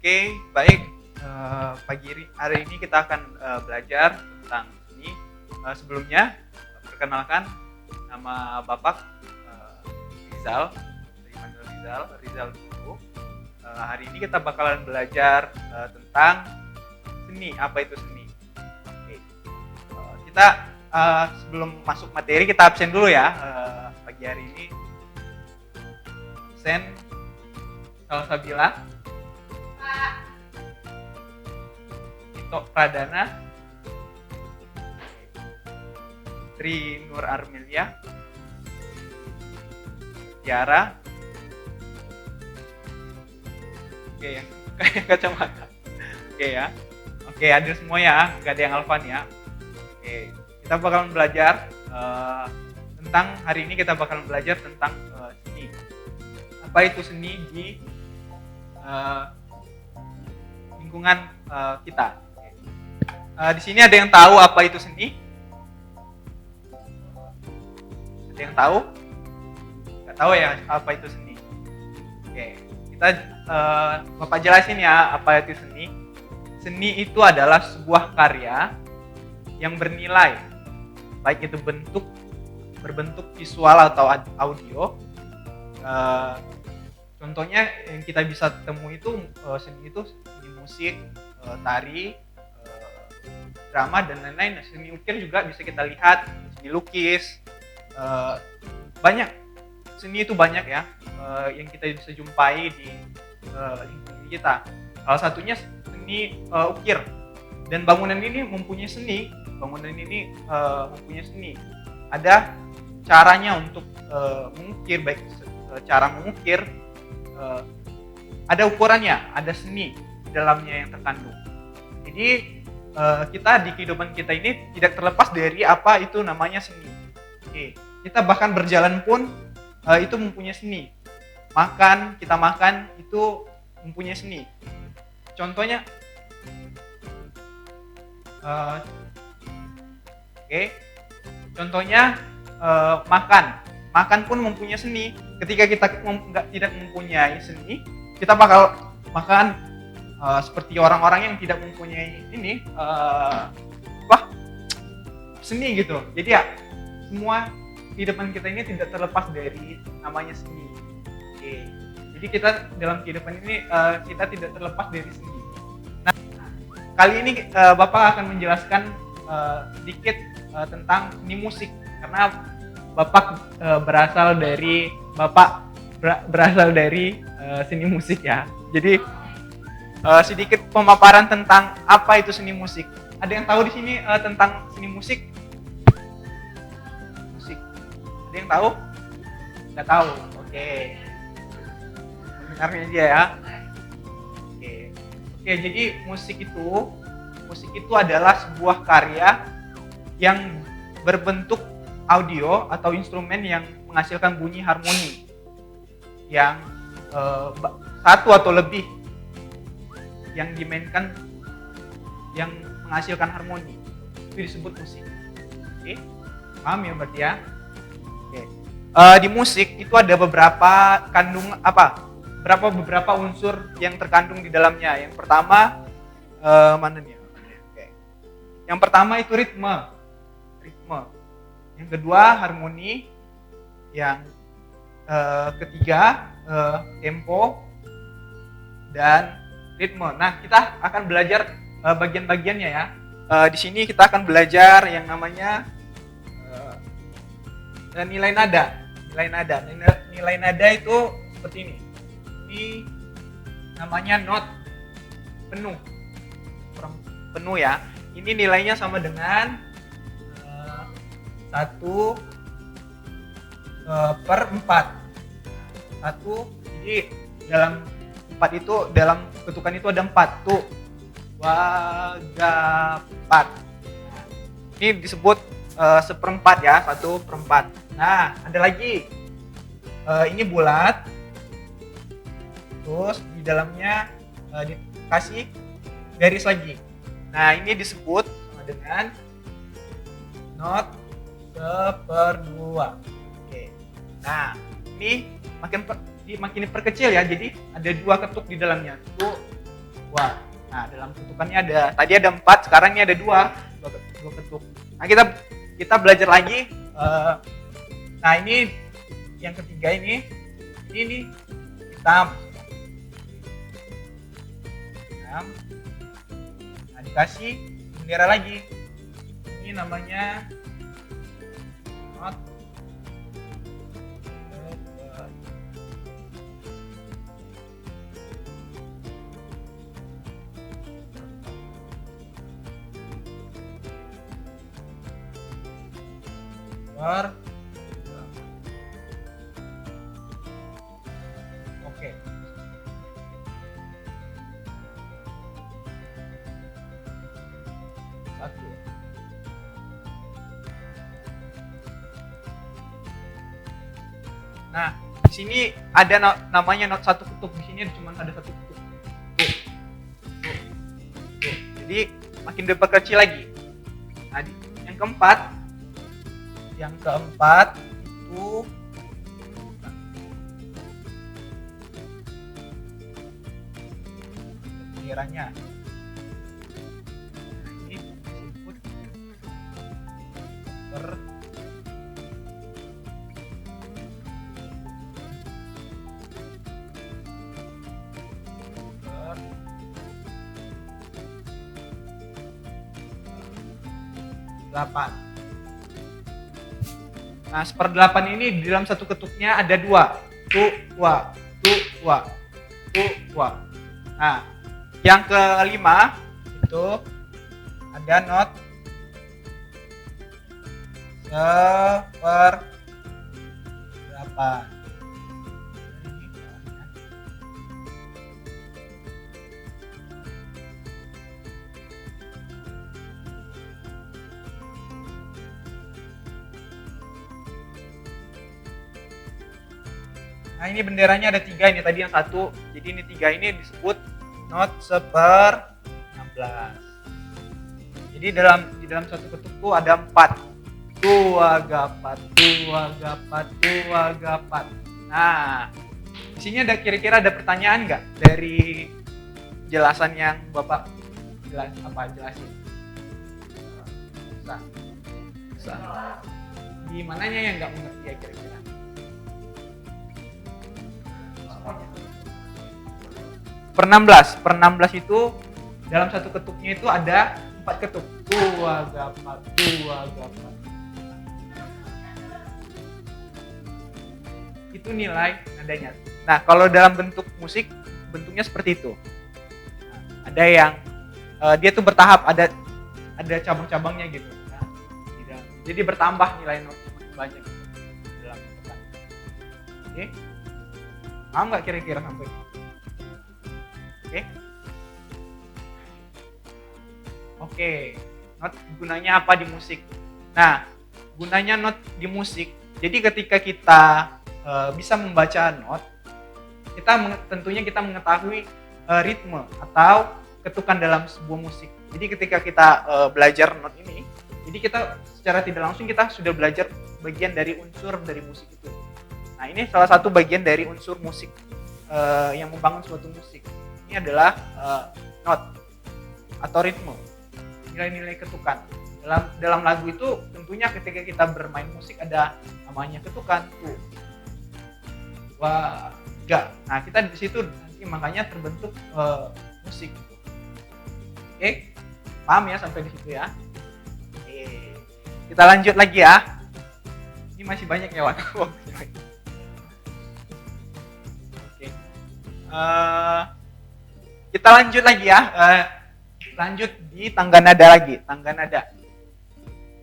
Oke, baik. Pagi hari ini kita akan belajar tentang seni. Sebelumnya, perkenalkan nama Bapak Rizal, Rizal dulu. Hari ini kita bakalan belajar tentang seni. Apa itu seni? Oke. Kita sebelum masuk materi kita absen dulu ya. Pagi hari ini absen Salsabila, Tito Pradana, Tri Nur Armilia, Tiara, oke ya, kayak kacamata, oke ya, oke hadir semua ya, nggak ada yang Alvan ya, oke, kita bakalan belajar tentang hari ini kita bakalan belajar tentang seni. Apa itu seni di lingkungan kita? Di sini ada yang tahu apa itu seni? Ada yang tahu? Nggak tahu ya apa itu seni? Oke, kita Bapak jelasin ya apa itu seni. Seni itu adalah sebuah karya yang bernilai, baik itu berbentuk visual atau audio. Contohnya yang kita bisa temui itu seni itu seni musik, tari, drama dan lain-lain. Seni ukir juga bisa kita lihat, seni lukis, banyak. Seni itu banyak ya yang kita bisa jumpai di lingkungan kita. Salah satunya seni ukir. Dan bangunan ini mempunyai seni. Ada caranya untuk mengukir, baik cara mengukir. Ada ukurannya, ada seni di dalamnya yang terkandung. Jadi kita di kehidupan kita ini tidak terlepas dari apa itu namanya seni. Oke, kita bahkan berjalan pun itu mempunyai seni. Kita makan itu mempunyai seni. Contohnya, makan pun mempunyai seni. Ketika kita tidak mempunyai seni, kita bakal makan seperti orang-orang yang tidak mempunyai seni gitu. Jadi ya semua kehidupan kita ini tidak terlepas dari namanya seni. Oke. Jadi kita dalam kehidupan ini kita tidak terlepas dari seni. Nah, kali ini Bapak akan menjelaskan sedikit tentang seni musik, karena Bapak berasal dari seni musik ya. Jadi sedikit pemaparan tentang apa itu seni musik. Ada yang tahu di sini tentang seni musik? Ada yang tahu? Nggak tahu. Oke. Mendengarnya aja ya. Oke. Jadi musik itu adalah sebuah karya yang berbentuk audio atau instrumen yang menghasilkan bunyi harmoni yang satu atau lebih yang dimainkan yang menghasilkan harmoni, itu disebut musik. Oke, paham ya berarti ya? Oke. Di musik itu ada beberapa unsur yang terkandung di dalamnya. Yang pertama mana nih? Oke. Yang pertama itu ritme. Yang kedua harmoni, yang ketiga tempo dan ritme. Nah, kita akan belajar bagian-bagiannya ya. Di sini kita akan belajar yang namanya nilai nada. Nilai nada itu seperti ini. Ini namanya not penuh ya. Ini nilainya sama dengan 1/4. 1, jadi dalam 4 itu, dalam ketukan itu ada 4 tuh. 2, 3, 4. Ini disebut 1/4 ya, 1/4. Nah, ada lagi. Ini bulat. Terus di dalamnya dikasih garis lagi. Nah, ini disebut sama dengan not 1/2. Oke. Nah, ini makin diperkecil ya. Jadi ada 2 ketuk di dalamnya. Tuh dua. Nah, dalam ketukannya tadi ada 4, sekarang ini ada dua ketuk. Nah, kita belajar lagi. Nah, ini yang ketiga ini hitam. Nah, dikasih bendera lagi. Ini namanya not Oke. Satu. Nah, di sini ada namanya not satu ketuk. Di sini cuma ada satu ketuk. Tuh. Jadi makin diperkecil lagi. Nah, yang keempat itu benderanya. Nah, ini disebut delapan. Nah, 1/8 ini di dalam satu ketuknya ada dua. Tua. Nah, yang kelima itu ada not 1/8. Nah, ini benderanya ada 3, ini tadi yang 1. Jadi ini 3 ini disebut not 1/16. Jadi di dalam satu ketukku ada 4. Tua gapat. Nah, di sini kira-kira ada pertanyaan nggak dari jelasan yang Bapak jelasin? Bisa. Di mananya yang nggak mengerti ya kira-kira? Per 16 itu dalam satu ketuknya itu ada 4 ketuk. Tua gapat. Itu nilai nadanya. Nah, kalau dalam bentuk musik bentuknya seperti itu. Nah, ada yang dia tuh bertahap, ada cabang-cabangnya gitu. Nah, jadi bertambah nilai notnya makin banyak dalam bentukan. Oke. Paham nggak kira-kira sampai? Oke. Not gunanya apa di musik? Nah, gunanya not di musik. Jadi ketika kita bisa membaca not, tentunya kita mengetahui ritme atau ketukan dalam sebuah musik. Jadi ketika kita belajar not ini, jadi kita secara tidak langsung kita sudah belajar bagian dari unsur dari musik itu. Nah, ini salah satu bagian dari unsur musik yang membangun suatu musik. Ini adalah not atau ritme, nilai-nilai ketukan. Dalam lagu itu tentunya ketika kita bermain musik ada namanya ketukan tuh. Wah, enggak. Nah, kita di situ nanti makanya terbentuk musik. Oke. Paham ya sampai di situ ya? Oke. Kita lanjut lagi ya. Ini masih banyak ya waktu. Oke. Kita lanjut lagi ya. Lanjut di tangga nada lagi. Tangga nada.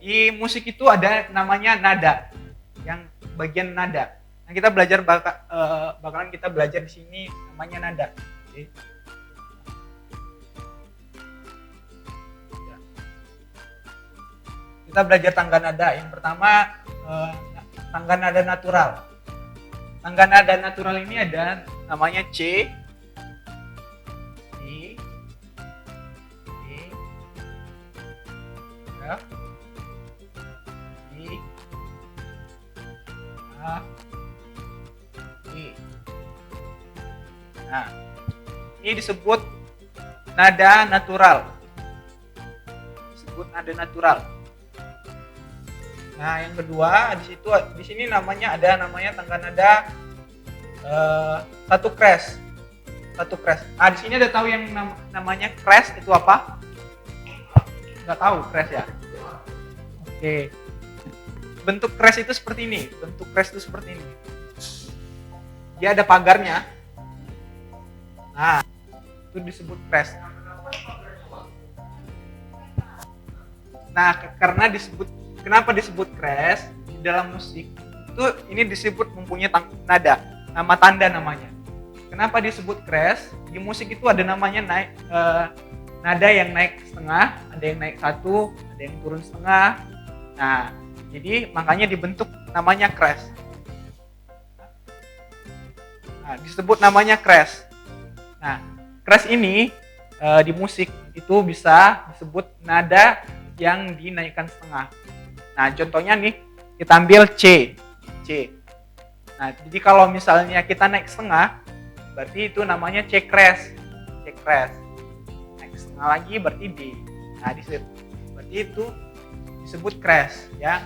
Di musik itu ada namanya nada. Yang bagian nada. Nah, kita belajar bakalan kita belajar di sini namanya nada. Oke. Kita belajar tangga nada. Yang pertama tangga nada natural. Tangga nada natural ini ada namanya C, D, F, G, A, E. Nah, ini disebut nada natural. Disebut nada natural. Nah, yang kedua di sini ada namanya tangga nada satu crash. Satu crash. Ah, di sini ada tahu yang namanya crash itu apa? Nggak tahu crash ya? Oke. Bentuk crash itu seperti ini. Dia ada pagarnya. Nah, itu disebut crash. Nah, kenapa disebut crash di dalam musik? Ini disebut mempunyai nama tanda namanya. Kenapa disebut crash? Di musik itu ada namanya nada yang naik setengah, ada yang naik satu, ada yang turun setengah. Nah, jadi makanya dibentuk namanya crash. Nah, disebut namanya crash. Nah, crash ini di musik itu bisa disebut nada yang dinaikkan setengah. Nah, contohnya nih, kita ambil C. Nah, jadi kalau misalnya kita naik setengah, berarti itu namanya C crash. Naik setengah lagi berarti D. Nah, berarti itu disebut crash, ya.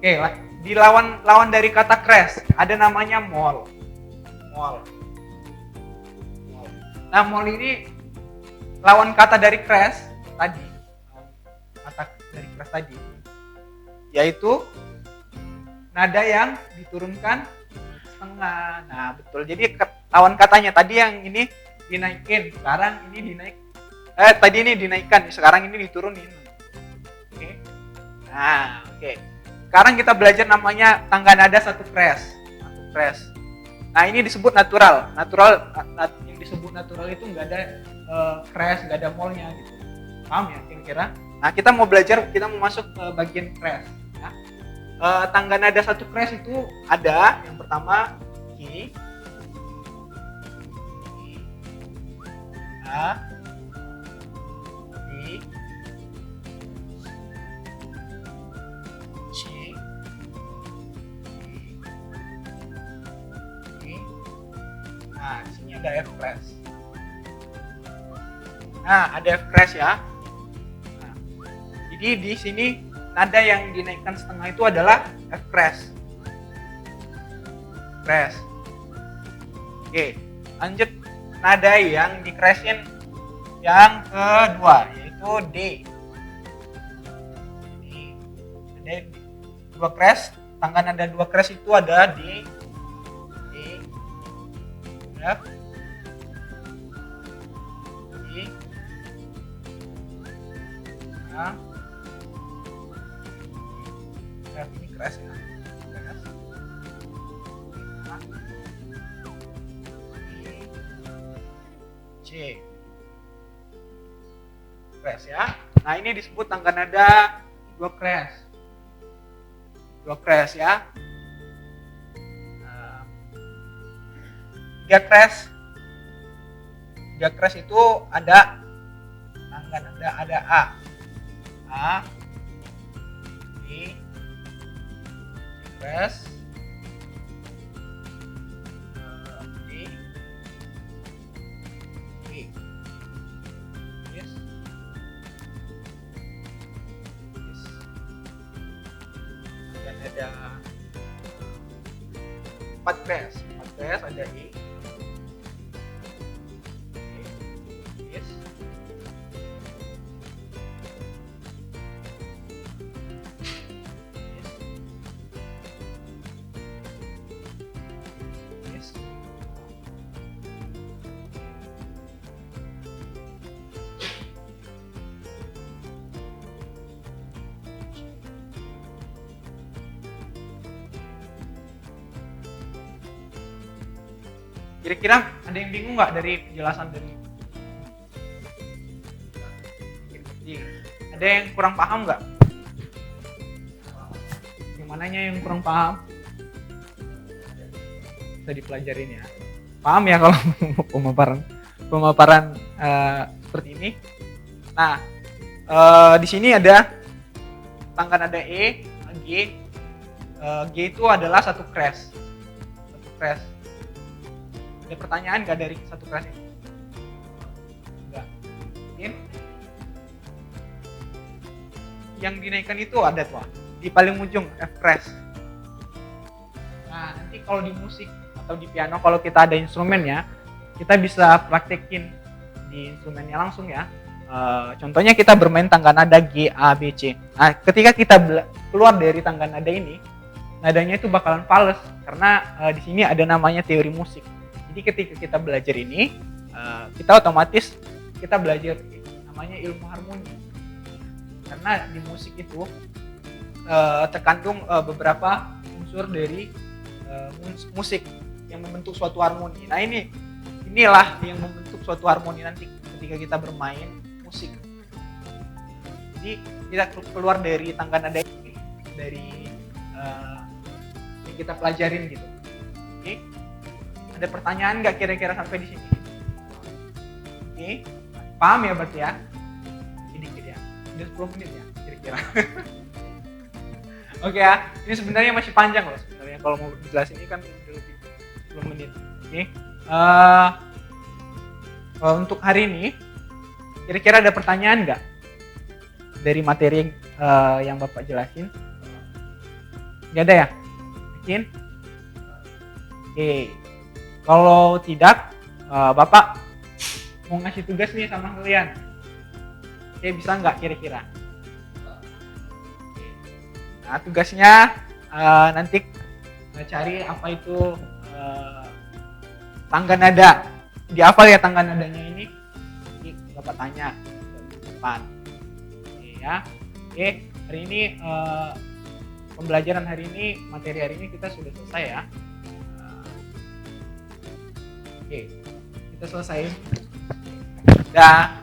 Oke, di lawan dari kata crash ada namanya mol. Nah, mol ini lawan kata dari crash tadi. Yaitu nada yang diturunkan setengah. Nah, betul. Jadi lawan katanya tadi yang ini dinaikin, sekarang ini tadi ini dinaikkan, sekarang ini diturunin. Oke. Nah, oke. Sekarang kita belajar namanya tangga nada satu crash. Nah, ini disebut natural. Yang disebut natural itu nggak ada crash, nggak ada molnya gitu. Paham ya kira-kira? Nah, kita mau masuk ke bagian crash. Ya. Tangga nada satu crash itu ada yang pertama G, A, D, C, E. Nah, di sini ada F crash. Nah, ada F crash ya. Nah, jadi di sini nada yang dinaikkan setengah itu adalah F crash. Oke, lanjut nada yang di crashin yang kedua yaitu D. Ada dua crash, tangga nada dua crash itu ada D, F, G, A. Ini crash ya. C. Crash ya. Nah, ini disebut tangga nada dua crash ya. Tiga crash itu ada tangga nada ada A, B, crash, D, E. Yes. Dan ada 4 crash ada E. Yes. Kira-kira ada yang bingung nggak dari penjelasan dari? Ada yang kurang paham nggak? Yang mananya yang kurang paham? Bisa dipelajarin ya. Paham ya kalau pemaparan seperti ini? Nah, di sini ada tangga nada E, G. G itu adalah satu crash. Ada pertanyaan nggak dari satu crash ini? Enggak. yang dinaikkan itu ada tuh di paling ujung F crash. Nah, nanti kalau di musik atau di piano kalau kita ada instrumennya, kita bisa praktekin di instrumennya langsung ya. Contohnya kita bermain tangga nada G, A, B, C. Nah, ketika kita keluar dari tangga nada ini, nadanya itu bakalan fals karena di sini ada namanya teori musik. Jadi ketika kita belajar ini, kita otomatis kita belajar namanya ilmu harmoni. Karena di musik itu terkandung beberapa unsur dari musik yang membentuk suatu harmoni. Nah, inilah yang membentuk suatu harmoni nanti ketika kita bermain musik. Jadi kita keluar dari tangga nada ini, dari yang kita pelajarin gitu. Oke, ada pertanyaan nggak kira-kira sampai di sini? Oke, paham ya berarti ya? Sedikit ya, udah 10 menit ya kira-kira. Oke ya, ini sebenarnya masih panjang loh sebenarnya kalau mau dijelasin ini kan udah lebih 10 menit. Oke, untuk hari ini kira-kira ada pertanyaan nggak dari materi yang Bapak jelasin? Nggak ada ya? Yakin? Oke, kalau tidak Bapak mau ngasih tugas nih sama kalian. Oke, bisa nggak kira-kira? Nah, tugasnya nanti cari apa itu tangga nada. Dihafal ya tangga nadanya ini. Bapak tanya di depan. Oke ya. Oke, hari ini pembelajaran hari ini, materi hari ini kita sudah selesai ya. Oke, kita selesai. Dah.